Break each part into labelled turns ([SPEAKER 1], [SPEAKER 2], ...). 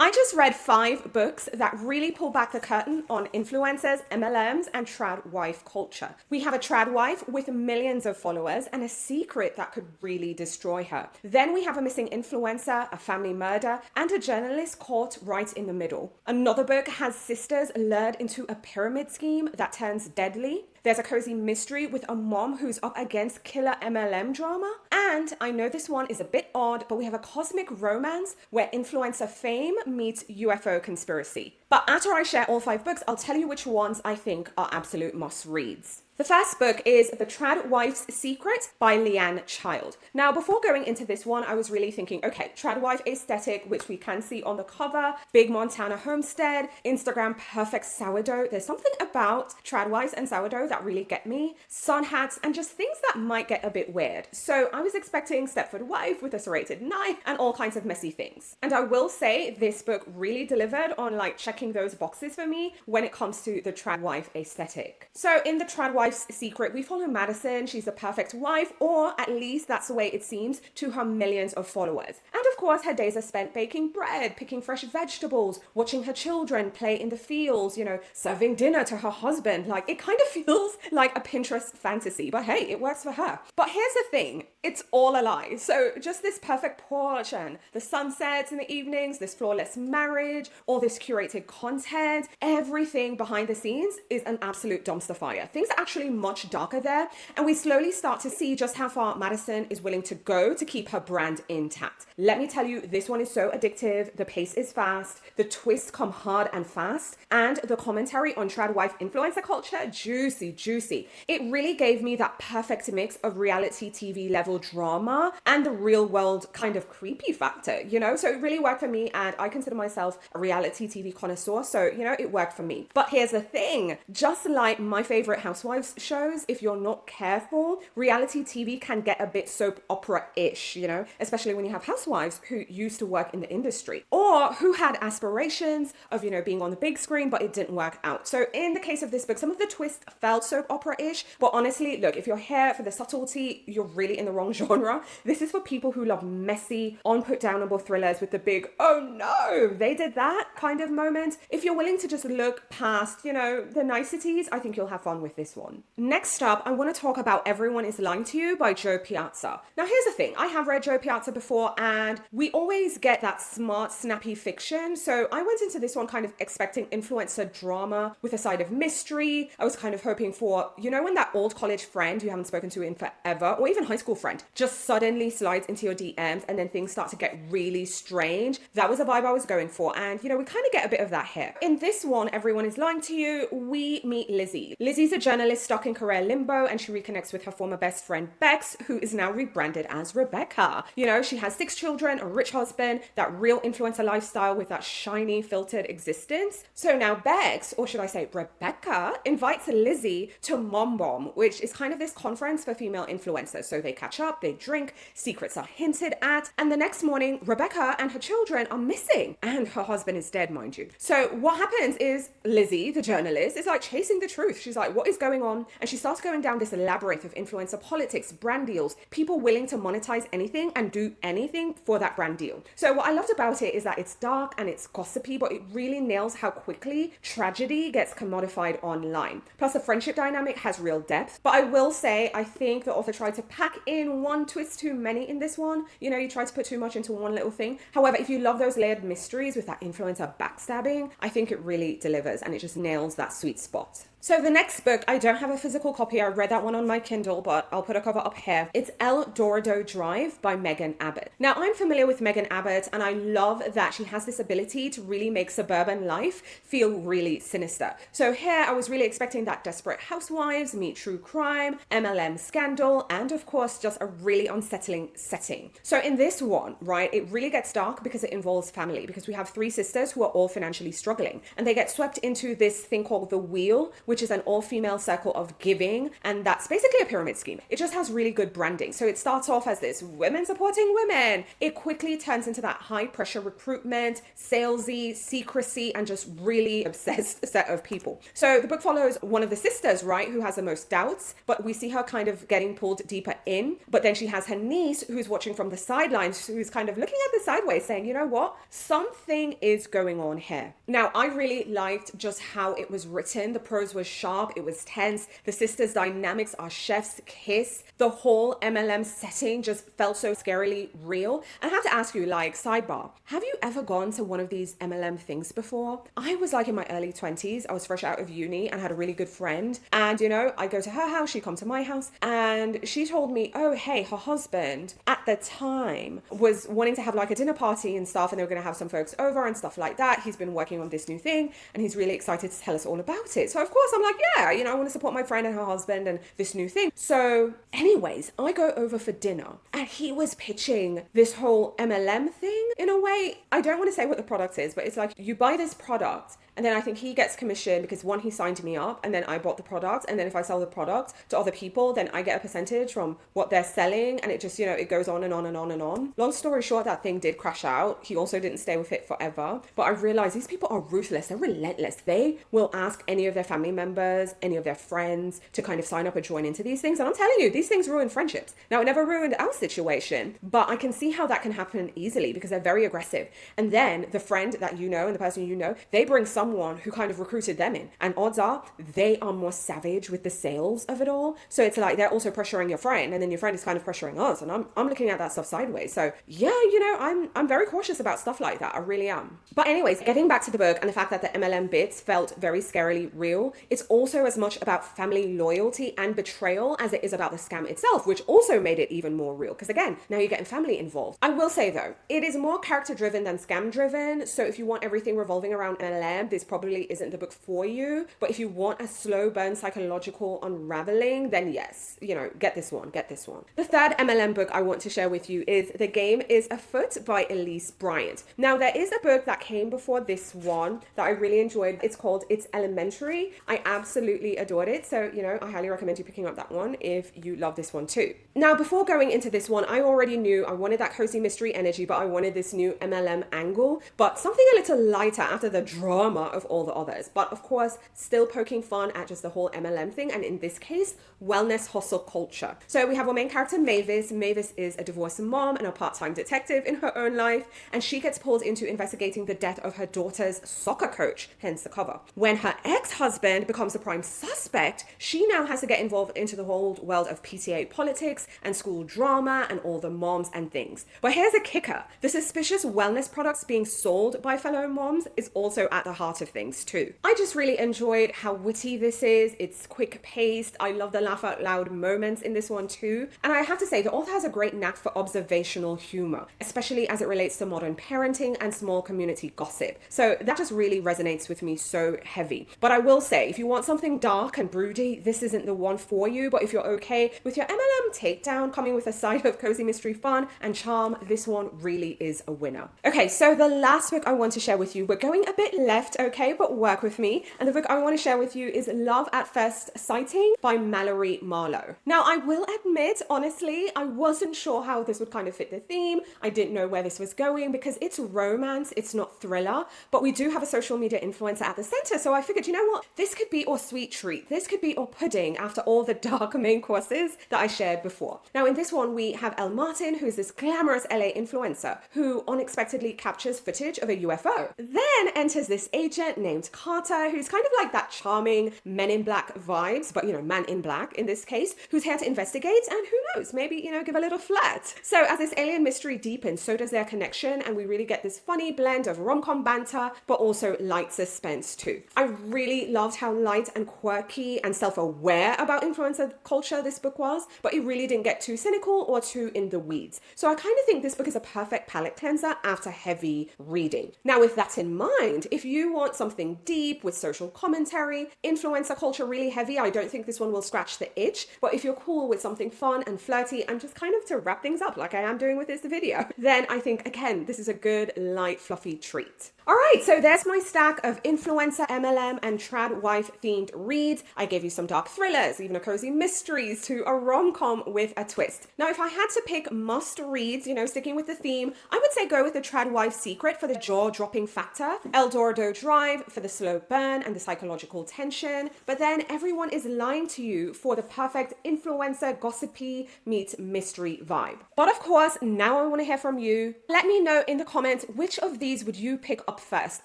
[SPEAKER 1] I just read 5 books that really pull back the curtain on influencers, MLMs, and Tradwife culture. We have a Tradwife with millions of followers and a secret that could really destroy her. Then we have a missing influencer, a family murder, and a journalist caught right in the middle. Another book has sisters lured into a pyramid scheme that turns deadly. There's a cozy mystery with a mom who's up against killer MLM drama. And I know this one is a bit odd, but we have a cosmic romance where influencer fame meets UFO conspiracy. But after I share all 5 books, I'll tell you which ones I think are absolute must-reads. The first book is The Tradwife's Secret by Liane Child. Now, before going into this one, I was really thinking, okay, Tradwife aesthetic, which we can see on the cover, big Montana homestead, Instagram perfect sourdough. There's something about Tradwives and sourdough that really get me. Sun hats and just things that might get a bit weird. So I was expecting Stepford wife with a serrated knife and all kinds of messy things. And I will say this book really delivered on like checking those boxes for me when it comes to the Tradwife aesthetic. So in the Tradwife Secret, we follow Madison. She's a perfect wife, or at least that's the way it seems to her millions of followers. And of course, her days are spent baking bread, picking fresh vegetables, watching her children play in the fields, serving dinner to her husband. Like, it kind of feels like a Pinterest fantasy, but hey, it works for her. But here's the thing, it's all a lie. So just this perfect porch and the sunsets in the evenings, this flawless marriage, all this curated content, everything behind the scenes is an absolute dumpster fire. Things are actually much darker there, and we slowly start to see just how far Madison is willing to go to keep her brand intact. Let me tell you, this one is so addictive. The pace is fast, the twists come hard and fast, and the commentary on Tradwife influencer culture, juicy. It really gave me that perfect mix of reality TV level drama and the real world kind of creepy factor, so it really worked for me, and I consider myself a reality TV connoisseur, so it worked for me. But here's the thing, just like my favorite housewives shows, if you're not careful, reality TV can get a bit soap opera-ish, especially when you have housewives who used to work in the industry or who had aspirations of, being on the big screen, but it didn't work out. So in the case of this book, some of the twists felt soap opera-ish, but honestly, look, if you're here for the subtlety, you're really in the wrong genre. This is for people who love messy, unputdownable thrillers with the big, oh no, they did that kind of moment. If you're willing to just look past, the niceties, I think you'll have fun with this one. Next up, I want to talk about Everyone Is Lying to You by Jo Piazza. Now, here's the thing. I have read Jo Piazza before, and we always get that smart, snappy fiction. So I went into this one kind of expecting influencer drama with a side of mystery. I was kind of hoping for, when that old college friend you haven't spoken to in forever, or even high school friend, just suddenly slides into your DMs and then things start to get really strange. That was a vibe I was going for. And, we kind of get a bit of that here. In this one, Everyone Is Lying to You, we meet Lizzie. Lizzie's a journalist stuck in career limbo, and she reconnects with her former best friend Bex, who is now rebranded as Rebecca. She has 6 children, a rich husband, that real influencer lifestyle with that shiny filtered existence. So now Bex, or should I say Rebecca, invites Lizzie to Mom Bomb, which is kind of this conference for female influencers. So they catch up, they drink, secrets are hinted at, and the next morning Rebecca and her children are missing, and her husband is dead, mind you. So what happens is Lizzie, the journalist, is like chasing the truth. She's like, what is going on? And she starts going down this labyrinth of influencer politics, brand deals, people willing to monetize anything and do anything for that brand deal. So what I loved about it is that it's dark and it's gossipy, but it really nails how quickly tragedy gets commodified online. Plus the friendship dynamic has real depth. But I will say, I think the author tried to pack in one twist too many in this one. You try to put too much into one little thing. However, if you love those layered mysteries with that influencer backstabbing, I think it really delivers and it just nails that sweet spot. So the next book, I don't have a physical copy. I read that one on my Kindle, but I'll put a cover up here. It's Dorado Drive by Megan Abbott. Now, I'm familiar with Megan Abbott, and I love that she has this ability to really make suburban life feel really sinister. So here, I was really expecting that Desperate Housewives meet true crime, MLM scandal, and of course, just a really unsettling setting. So in this one, right, it really gets dark because it involves family, because we have 3 sisters who are all financially struggling, and they get swept into this thing called The Wheel, which which is an all-female circle of giving, and that's basically a pyramid scheme. It just has really good branding. So it starts off as this women supporting women. It quickly turns into that high-pressure recruitment, salesy, secrecy, and just really obsessed set of people. So the book follows one of the sisters, right, who has the most doubts, but we see her kind of getting pulled deeper in. But then she has her niece who's watching from the sidelines, who's kind of looking at the sideways saying, you know what, something is going on here. Now, I really liked just how it was written. The prose was sharp, it was tense. The sisters' dynamics are chef's kiss. The whole MLM setting just felt so scarily real. And I have to ask you, like, sidebar, have you ever gone to one of these MLM things before? I was like in my early 20s. I was fresh out of uni and had a really good friend. And, you know, I go to her house, she'd come to my house, and she told me, oh, hey, her husband at the time was wanting to have like a dinner party and stuff, and they were going to have some folks over and stuff like that. He's been working on this new thing and he's really excited to tell us all about it. So of course I'm like, yeah, you know, I want to support my friend and her husband and this new thing. So anyways, I go over for dinner and he was pitching this whole MLM thing in a way. I don't want to say what the product is, but it's like you buy this product and then I think he gets commission because one, he signed me up, and then I bought the product. And then if I sell the product to other people, then I get a percentage from what they're selling. And it just, you know, it goes on and on and on and on. Long story short, that thing did crash out. He also didn't stay with it forever. But I realized these people are ruthless. They're relentless. They will ask any of their family members, any of their friends to kind of sign up or join into these things. And I'm telling you, these things ruin friendships. Now, it never ruined our situation, but I can see how that can happen easily because they're very aggressive. And then the friend that you know and the person you know, they bring someone who kind of recruited them in. And odds are they are more savage with the sales of it all. So it's like they're also pressuring your friend, and then your friend is kind of pressuring us. And I'm looking at that stuff sideways. So yeah, you know, I'm very cautious about stuff like that. I really am. But anyways, getting back to the book and the fact that the MLM bits felt very scarily real, it's also as much about family loyalty and betrayal as it is about the scam itself, which also made it even more real. Because again, now you're getting family involved. I will say though, it is more character driven than scam driven. So if you want everything revolving around MLM, this probably isn't the book for you. But if you want a slow burn psychological unraveling, then yes, you know, get this one. The third MLM book I want to share with you is The Game Is Afoot by Elise Bryant. Now, there is a book that came before this one that I really enjoyed. It's called It's Elementary. I absolutely adored it. So, you know, I highly recommend you picking up that one if you love this one too. Now, before going into this one, I already knew I wanted that cozy mystery energy, but I wanted this new MLM angle, but something a little lighter after the drama of all the others. But of course, still poking fun at just the whole MLM thing. And in this case, wellness hustle culture. So we have our main character, Mavis. Mavis is a divorced mom and a part-time detective in her own life. And she gets pulled into investigating the death of her daughter's soccer coach, hence the cover. When her ex-husband becomes the prime suspect, she now has to get involved into the whole world of PTA politics and school drama and all the moms and things. But here's a kicker. The suspicious wellness products being sold by fellow moms is also at the heart of things too. I just really enjoyed how witty this is. It's quick paced. I love the laugh out loud moments in this one too. And I have to say, the author has a great knack for observational humor, especially as it relates to modern parenting and small community gossip. So that just really resonates with me so heavy. But I will say, if you want something dark and broody, this isn't the one for you. But if you're okay with your MLM takedown coming with a side of cozy mystery fun and charm, this one really is a winner. Okay, so the last book I want to share with you, we're going a bit left, okay, but work with me. And the book I want to share with you is Love at First Sighting by Mallory Marlowe. Now, I will admit, honestly, I wasn't sure how this would kind of fit the theme. I didn't know where this was going because it's romance, it's not thriller, but we do have a social media influencer at the center. So I figured, you know what? This could be our sweet treat. This could be our pudding after all the dark main courses that I shared before. Now, in this one, we have Elle Martin, who's this glamorous LA influencer who unexpectedly captures footage of a UFO. Then enters this agent named Carter, who's kind of like that charming Men in Black vibes, but, you know, man in black in this case, who's here to investigate and who knows, maybe, you know, give a little flirt. So as this alien mystery deepens, so does their connection, and we really get this funny blend of rom-com banter, but also light suspense too. I really loved how light and quirky and self-aware about influencer culture this book was, but it really didn't get too cynical or too in the weeds. So I kind of think this book is a perfect palate cleanser after heavy reading. Now, with that in mind, if you want something deep with social commentary, influencer culture really heavy, I don't think this one will scratch the itch. But if you're cool with something fun and flirty and just kind of to wrap things up like I am doing with this video, then I think, again, this is a good, light, fluffy treat. All right, so there's my stack of influencer, MLM, and Tradwife themed reads. I gave you some dark thrillers, even a cozy mysteries, to a rom-com with a twist. Now, if I had to pick must reads, sticking with the theme, I would say go with the Tradwife Secret for the jaw-dropping factor, Dorado Drive for the slow burn and the psychological tension, but then Everyone Is Lying to You for the perfect influencer, gossipy meets mystery vibe. But of course, now I want to hear from you. Let me know in the comments which of these would you pick up first,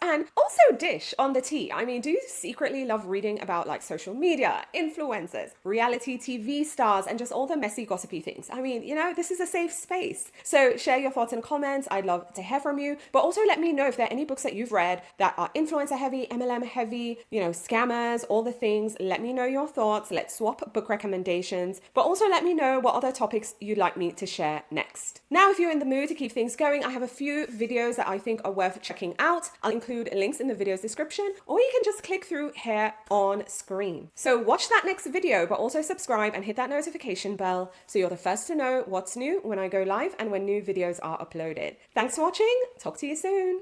[SPEAKER 1] and also dish on the tea. I mean, do you secretly love reading about like social media, influencers, reality TV stars, and just all the messy gossipy things? I mean, this is a safe space. So share your thoughts in comments. I'd love to hear from you, but also let me know if there are any books that you've read that are influencer heavy, MLM heavy, scammers, all the things. Let me know your thoughts. Let's swap book recommendations, but also let me know what other topics you'd like me to share next. Now, if you're in the mood to keep things going, I have a few videos that I think are worth checking out. I'll include links in the video's description, or you can just click through here on screen. So watch that next video, but also subscribe and hit that notification bell so you're the first to know what's new when I go live and when new videos are uploaded. Thanks for watching. Talk to you soon.